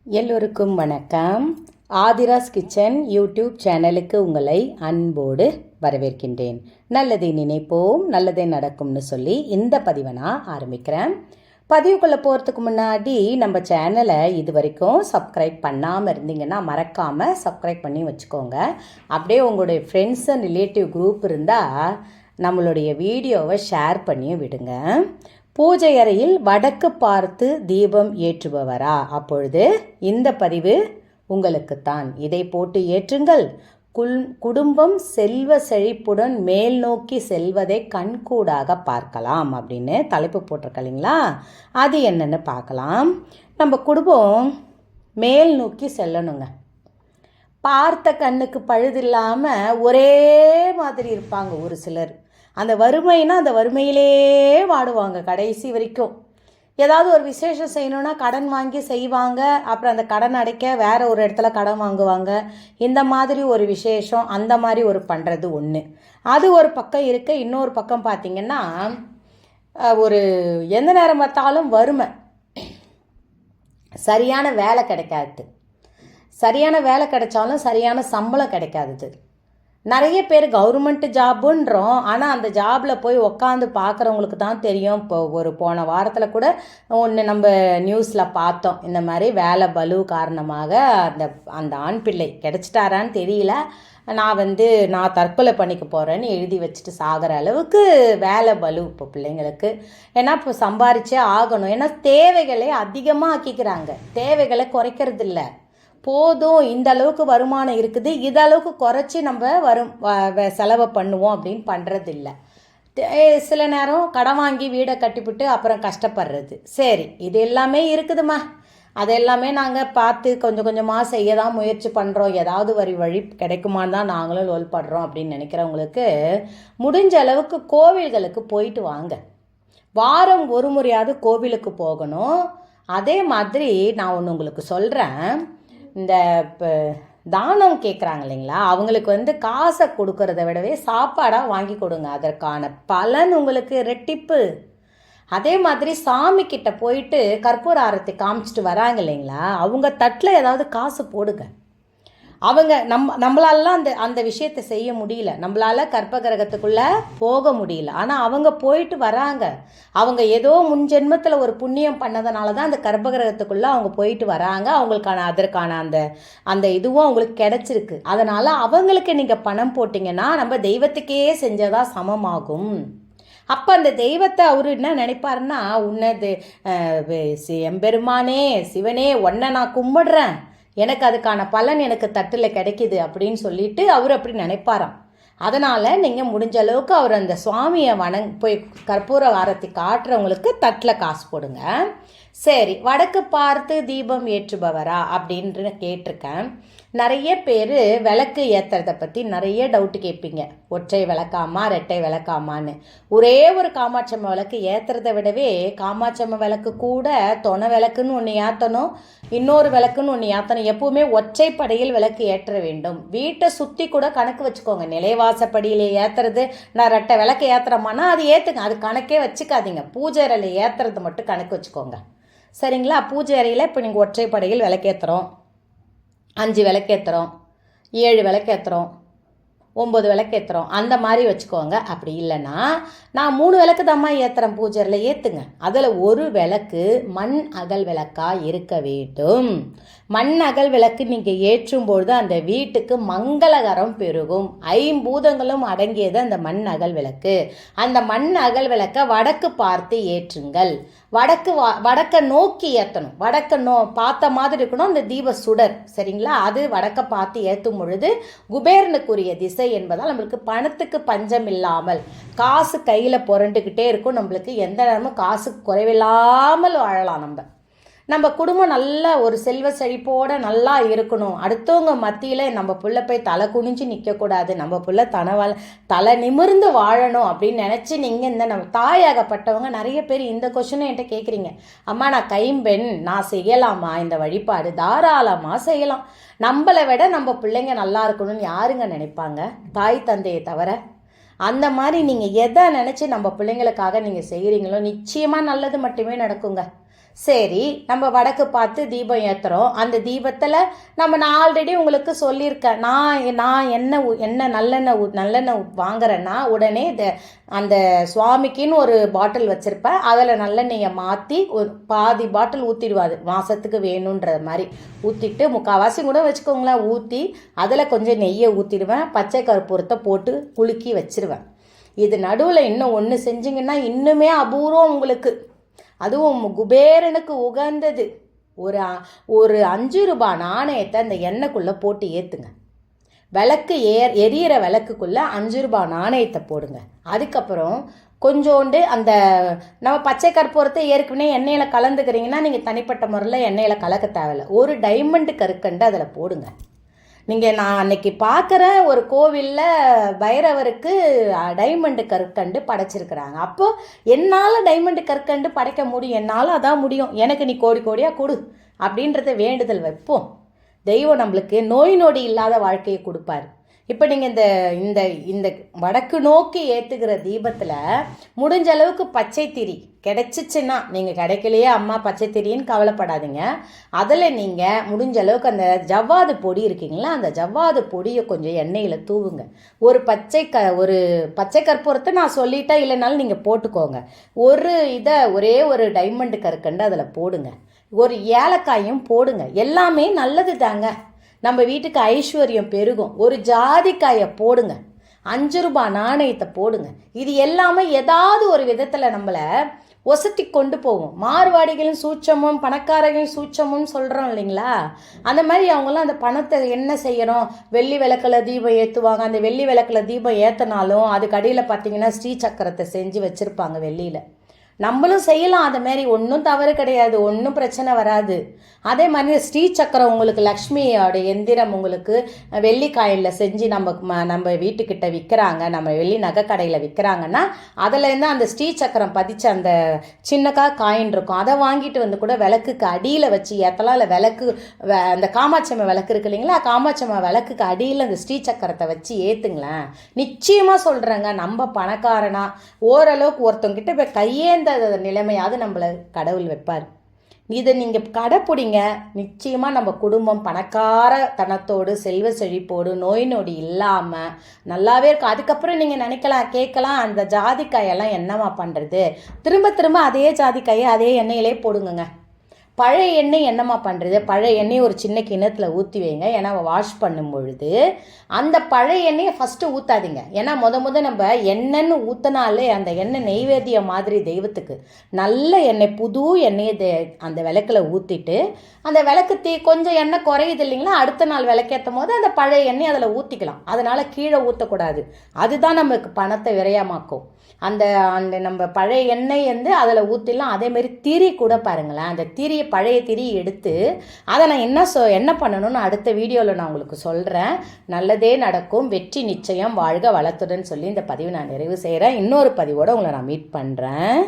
எல்லோருக்கும் வணக்கம். Aadhira's kitchen YouTube சேனலுக்கு உங்களை அன்போடு வரவேற்கின்றேன். நல்லதை நினைப்போம், நல்லதே நடக்கும்னு சொல்லி இந்த பதிவை நான் ஆரம்பிக்கிறேன். பதிவுக்குள்ளே போகிறதுக்கு முன்னாடி நம்ம சேனலை இது வரைக்கும் சப்ஸ்கிரைப் பண்ணாமல் இருந்தீங்கன்னா மறக்காமல் சப்ஸ்கிரைப் பண்ணி வச்சுக்கோங்க. அப்படியே உங்களுடைய ஃப்ரெண்ட்ஸ் அண்ட் ரிலேட்டிவ் குரூப் இருந்தால் நம்மளுடைய வீடியோவை ஷேர் பண்ணி விடுங்க. பூஜை அறையில் வடக்கு பார்த்து தீபம் ஏற்றுபவரா? அப்பொழுது இந்த பதிவு உங்களுக்குத்தான். இதை போட்டு ஏற்றுங்கள். குடும்பம் செல்வ செழிப்புடன் மேல் நோக்கி செல்வதை கண்கூடாக பார்க்கலாம் அப்படின்னு தலைப்பு போட்டிருக்கீங்களா? அது என்னன்னு பார்க்கலாம். நம்ம குடும்பம் மேல் நோக்கி செல்லணுங்க. பார்த்த கண்ணுக்கு பழுதில்லாமல் ஒரே மாதிரி இருப்பாங்க ஒரு சிலர். அந்த வறுமைனா அந்த வறுமையிலே வாடுவாங்க கடைசி வரைக்கும். ஏதாவது ஒரு விசேஷம் செய்யணுன்னா கடன் வாங்கி செய்வாங்க. அப்புறம் அந்த கடன் அடைக்க வேற ஒரு இடத்துல கடன் வாங்குவாங்க. இந்த மாதிரி ஒரு விசேஷம், அந்த மாதிரி ஒரு பண்ணுறது ஒன்று. அது ஒரு பக்கம் இருக்க, இன்னொரு பக்கம் பார்த்திங்கன்னா ஒரு எந்த நேரம் பார்த்தாலும் வறுமை. சரியான வேலை கிடைக்காது. சரியான வேலை கிடைச்சாலும் சரியான சம்பளம் கிடைக்காது. நிறைய பேர் கவர்மெண்ட் ஜாப்புன்றோம், ஆனால் அந்த ஜாபில் போய் உக்காந்து பார்க்குறவங்களுக்கு தான் தெரியும். இப்போ போன வாரத்தில் கூட ஒன்று நம்ம நியூஸில் பார்த்தோம். இந்த மாதிரி வேலை பலு காரணமாக அந்த ஆண் பிள்ளை கிடைச்சிட்டாரான்னு தெரியல. நான் தற்கொலை பண்ணிக்க போகிறேன்னு எழுதி வச்சுட்டு சாகிற அளவுக்கு வேலை பலு இப்போ பிள்ளைங்களுக்கு. ஏன்னா இப்போ சம்பாரிச்சே ஆகணும். ஏன்னா தேவைகளை அதிகமாக ஆக்கிக்கிறாங்க, தேவைகளை குறைக்கிறது இல்லை. போதும், இந்த அளவுக்கு வருமானம் இருக்குது, இதளவுக்கு குறைச்சி நம்ம செலவை பண்ணுவோம் அப்படின்னு பண்ணுறது இல்லை. சில நேரம் கடன் வாங்கி வீடை கட்டிவிட்டு அப்புறம் கஷ்டப்படுறது. சரி, இது எல்லாமே இருக்குதுமா, அது எல்லாமே நாங்கள் பார்த்து கொஞ்சம் கொஞ்சமாக செய்ய தான் முயற்சி பண்ணுறோம். ஏதாவது வழி கிடைக்குமான்னு தான் நாங்களும் லோல்படுறோம் அப்படின்னு நினைக்கிறவங்களுக்கு முடிஞ்ச அளவுக்கு கோவில்களுக்கு போயிட்டு வாங்க. வாரம் ஒரு முறையாவது கோவிலுக்கு போகணும். அதே மாதிரி நான் ஒன்று உங்களுக்கு சொல்கிறேன். இந்த இப்போ தானம் கேட்குறாங்க இல்லைங்களா, அவங்களுக்கு காசை கொடுக்கறத விடவே சாப்பாடாக வாங்கி கொடுங்க. அதற்கான பலன் உங்களுக்கு ரெட்டிப்பு. அதே மாதிரி சாமி கிட்ட போயிட்டு கற்பூர ஆரத்தி காமிச்சிட்டு வராங்க இல்லைங்களா, அவங்க தட்டில் ஏதாவது காசு போடுங்க. அவங்க நம்மளாலாம் அந்த விஷயத்தை செய்ய முடியல, நம்மளால கற்ப கிரகத்துக்குள்ளே போக முடியல. ஆனால் அவங்க போயிட்டு வராங்க. அவங்க ஏதோ முன்ஜென்மத்தில் ஒரு புண்ணியம் பண்ணதுனால தான் அந்த கற்ப கிரகத்துக்குள்ளே அவங்க போயிட்டு வராங்க. அவங்களுக்கான அதற்கான அந்த இதுவும் அவங்களுக்கு கிடச்சிருக்கு. அதனால் அவங்களுக்கு நீங்கள் பணம் போட்டிங்கன்னா நம்ம தெய்வத்துக்கே செஞ்சதா சமமாகும். அப்போ அந்த தெய்வத்தை அவர் என்ன நினைப்பாருன்னா, உன்னது எம்பெருமானே சிவனே, உன்னை நான் கும்பிடுறேன், எனக்கு அதுக்கான பலன் எனக்கு தட்டில் கிடைக்கிது அப்படின்னு சொல்லிட்டு அவர் அப்படி நினைப்பாராம். அதனால் நீங்கள் முடிஞ்ச அளவுக்கு அவர் அந்த சுவாமியை போய் கற்பூர ஆரத்தி காட்டுறவங்களுக்கு தட்டில் காசு போடுங்க. சரி, வடக்கு பார்த்து தீபம் ஏற்றுபவரா அப்படின்ற கேட்டிருக்கேன். நிறைய பேர் விளக்கு ஏற்றுறதை பற்றி நிறைய டவுட்டு கேட்பீங்க. ஒற்றை விளக்காமா ரெட்டை விளக்காமான்னு. ஒரே ஒரு காமாட்சம்ம விளக்கு ஏற்றுறதை விடவே காமாட்சம்ம விளக்கு கூட தொணை விளக்குன்னு ஒன்று ஏற்றணும், இன்னொரு விளக்குன்னு ஒன்று ஏற்றணும். எப்பவுமே ஒற்றைப்படையில் விளக்கு ஏற்ற வேண்டும். வீட்டை சுற்றி கூட கணக்கு வச்சுக்கோங்க. நிலைவாசப்படியில் ஏற்றுறது, நான் ரெட்டை விளக்கு ஏற்றுறோமானா அது ஏற்றுங்க, அது கணக்கே வச்சுக்காதீங்க. பூஜை அறையில் ஏற்றுறது மட்டும் கணக்கு வச்சுக்கோங்க, சரிங்களா? பூஜை அறையில் இப்போ நீங்கள் ஒற்றைப்படையில் விளக்கேற்றுறோம், 5 விளக்கேற்றுறோம், 7 விளக்கேற்றுறோம், 9 விளக்கேற்றுறோம், அந்த மாதிரி வச்சுக்கோங்க. அப்படி இல்லைன்னா நான் 3 விளக்கு தாம்மா ஏற்றுறேன், பூஜையில் ஏற்றுங்க. அதில் ஒரு விளக்கு மண் அகல் விளக்காக இருக்க வேண்டும். மண் அகல் விளக்கு நீங்கள் ஏற்றும்பொழுது அந்த வீட்டுக்கு மங்களகரம் பெருகும். 5 பூதங்களும் அடங்கியது அந்த மண் அகல் விளக்கு. அந்த மண் அகல் விளக்கை வடக்கு பார்த்து ஏற்றுங்கள். வடக்க நோக்கி ஏற்றணும். பார்த்த மாதிரி இருக்கணும் அந்த தீப சுடர், சரிங்களா? அது வடக்க பார்த்து ஏற்றும் பொழுது குபேரனுக்குரிய திசை என்பதால் நம்மளுக்கு பணத்துக்கு பஞ்சம் இல்லாமல் காசு கையில் புரண்டுக்கிட்டே இருக்கும். நம்மளுக்கு எந்த நேரமும் காசு குறைவில்லாமல் வாழலாம். நம்ம குடும்பம் நல்லா ஒரு செல்வ செழிப்போடு நல்லா இருக்கணும். அடுத்தவங்க மத்தியில் நம்ம பிள்ளை போய் தலை குனிஞ்சு நிற்கக்கூடாது. நம்ம பிள்ளை தலை நிமிர்ந்து வாழணும் அப்படின்னு நினச்சி நீங்கள் நம்ம தாயாகப்பட்டவங்க நிறைய பேர் இந்த கொஷினை என்கிட்ட கேட்குறீங்க. அம்மா, நான் கைம்பெண், நான் செய்யலாமா இந்த வழிபாடு? தாராளமாக செய்யலாம். நம்மளை விட நம்ம பிள்ளைங்க நல்லா இருக்கணும்னு யாருங்க நினைப்பாங்க? தாய் தந்தையை தவிர. அந்த மாதிரி நீங்கள் எதை நினச்சி நம்ம பிள்ளைங்களுக்காக நீங்கள் செய்கிறீங்களோ நிச்சயமாக நல்லது மட்டுமே நடக்குங்க. சரி, நம்ம வடக்கு பார்த்து தீபம் ஏற்றுறோம். அந்த தீபத்தில் நான் ஆல்ரெடி உங்களுக்கு சொல்லியிருக்கேன். நான் எண்ணெய் நல்லெண்ணெய் வாங்குறேன்னா உடனே அந்த சுவாமிக்குன்னு ஒரு பாட்டில் வச்சுருப்பேன். அதில் நல்லெண்ணெயை மாற்றி ஒரு பாதி பாட்டில் ஊற்றிடுவாது, மாதத்துக்கு வேணுன்ற மாதிரி ஊற்றிட்டு, முக்கால்வாசி கூட வச்சுக்கோங்களேன், ஊற்றி அதில் கொஞ்சம் நெய்யை ஊற்றிடுவேன். பச்சை கற்பூரத்தை போட்டு குலுக்கி வச்சிருவேன். இது நடுவில் இன்னும் ஒன்று செஞ்சிங்கன்னா இன்னுமே அபூர்வம் உங்களுக்கு. அதுவும் குபேரனுக்கு உகந்தது. ஒரு 5 ரூபாய் நாணயத்தை அந்த எண்ணெய்க்குள்ளே போட்டு ஏற்றுங்க. விளக்கு எரியிற விளக்குக்குள்ளே 5 ரூபாய் நாணயத்தை போடுங்க. அதுக்கப்புறம் கொஞ்சோண்டு அந்த நம்ம பச்சை கற்பூரத்தை ஏற்கனவே எண்ணெயில் கலந்துக்கிறீங்கன்னா நீங்கள் தனிப்பட்ட முறையில் எண்ணெயில் கலக்க தேவையில்லை. ஒரு டைமண்ட் கற்கண்டு அதில் போடுங்க. நான் அன்னைக்கு பார்க்குற ஒரு கோவிலில் பைரவருக்கு டைமண்டு கற்கண்டு படைச்சிருக்கிறாங்க. அப்போது என்னால் டைமண்டு கற்கண்டு படைக்க முடியும், என்னால் அதான் முடியும், எனக்கு நீ கோடி கோடியாக கொடு அப்படின்றத வேண்டுதல் வைப்போம். தெய்வம் நம்மளுக்கு நோய் நொடி இல்லாத வாழ்க்கையை கொடுப்பாரு. இப்போ நீங்கள் இந்த இந்த வடக்கு நோக்கி ஏற்றுக்கிற தீபத்தில் முடிஞ்ச அளவுக்கு பச்சை திரி கிடைச்சிச்சுன்னா, நீங்கள் கிடைக்கலையே அம்மா பச்சை திரின்னு கவலைப்படாதீங்க. அதில் நீங்கள் முடிஞ்ச அளவுக்கு அந்த ஜவ்வாது பொடி இருக்கீங்களா, அந்த ஜவ்வாது பொடியை கொஞ்சம் எண்ணெயில் தூவுங்க. ஒரு பச்சை கற்பூரத்தை நான் சொல்லிட்டேன், இல்லைனாலும் நீங்கள் போட்டுக்கோங்க. ஒரே ஒரு டைமண்டு கற்கண்டு அதில் போடுங்க. ஒரு ஏலக்காயும் போடுங்க. எல்லாமே நல்லது தாங்க, நம்ம வீட்டுக்கு ஐஸ்வர்யம் பெருகும். ஒரு ஜாதிக்காயை போடுங்க, 5 ரூபாய் நாணயத்தை போடுங்க. இது எல்லாமே ஏதாவது ஒரு விதத்தில் நம்மளை ஒசட்டி கொண்டு போகும். மார்வாடிகளும் சூட்சமும் பணக்காரர்களும் சூட்சமும் சொல்கிறோம் இல்லைங்களா, அந்த மாதிரி அவங்களாம் அந்த பணத்தை என்ன செய்யறோம், வெள்ளி விளக்கில் தீபம் ஏற்றுவாங்க. அந்த வெள்ளி விளக்கில் தீபம் ஏற்றினாலும் அதுக்கு அடியில் பார்த்தீங்கன்னா ஸ்ரீ சக்கரத்தை செஞ்சு வச்சுருப்பாங்க வெள்ளியில். நம்மளும் செய்யலாம், அது மாதிரி ஒன்றும் தவறு கிடையாது, ஒன்றும் பிரச்சனை வராது. அதே மாதிரி ஸ்ரீ சக்கரம் உங்களுக்கு லக்ஷ்மியோட எந்திரம் உங்களுக்கு வெள்ளிக்காயில் செஞ்சு நம்ம வீட்டுக்கிட்ட விற்கிறாங்க, நம்ம வெள்ளி நகை கடையில் விற்கிறாங்கன்னா அதுலேருந்து அந்த ஸ்ரீ சக்கரம் பதிச்ச அந்த சின்னக்கா காயின் இருக்கும், அதை வாங்கிட்டு வந்து கூட விளக்குக்கு அடியில் வச்சு ஏற்றலாம். இல்லை விளக்கு அந்த காமாட்சியம்மா விளக்கு இருக்கு இல்லைங்களா, காமாட்சியம்மா விளக்குக்கு அடியில் அந்த ஸ்ரீ சக்கரத்தை வச்சு ஏற்றுங்களேன். நிச்சயமாக சொல்கிறேங்க, நம்ம பணக்காரனா ஓரளவுக்கு ஒருத்தவங்கிட்ட இப்போ கையேந்த நிலைமையாவது நம்மளை கடவுள் வைப்பார். இதை நீங்கள் கடைப்பிடிங்க. நிச்சயமாக நம்ம குடும்பம் பணக்கார தனத்தோடு செல்வ செழிப்போடு நோய் நொடி இல்லாமல் நல்லாவே இருக்கும். அதுக்கப்புறம் நீங்கள் நினைக்கலாம் கேட்கலாம், அந்த ஜாதிக்காயெல்லாம் என்னம்மா பண்ணுறது, திரும்ப திரும்ப அதே ஜாதிக்காயை அதே எண்ணெயிலே போடுங்க. பழைய எண்ணெய் என்னம்மா பண்ணுறது, பழைய எண்ணெய் ஒரு சின்ன கிணத்துல ஊற்றி வைங்க. ஏன்னா வாஷ் பண்ணும் பொழுது அந்த பழைய எண்ணெயை ஃபஸ்ட்டு ஊற்றாதீங்க. ஏன்னா நம்ம எண்ணெய்ன்னு ஊற்றினாலே அந்த எண்ணெய் நெய்வேத்தியம் மாதிரி தெய்வத்துக்கு நல்ல எண்ணெய், புது எண்ணெயை அந்த விளக்கில் ஊற்றிட்டு அந்த விளக்கு கொஞ்சம் எண்ணெய் குறையுது இல்லைங்களா, அடுத்த நாள் விளக்கேற்றும் போது அந்த பழைய எண்ணெய் அதில் ஊற்றிக்கலாம். அதனால் கீழே ஊற்றக்கூடாது, அதுதான் நமக்கு பணத்தை விரயமாக்கும். அந்த நம்ம பழைய எண்ணெய் அதில் ஊற்றிடலாம். அதேமாரி திரி கூட பாருங்களேன், அந்த பழைய திரி எடுத்து அதை நான் என்ன பண்ணணும்னு அடுத்த வீடியோவில் நான் உங்களுக்கு சொல்கிறேன். நல்லதே நடக்கும், வெற்றி நிச்சயம், வாழ்க வளத்துடன் சொல்லி இந்த பதிவு நான் நிறைவு செய்கிறேன். இன்னொரு பதிவோடு உங்களை நான் மீட் பண்ணுறேன்.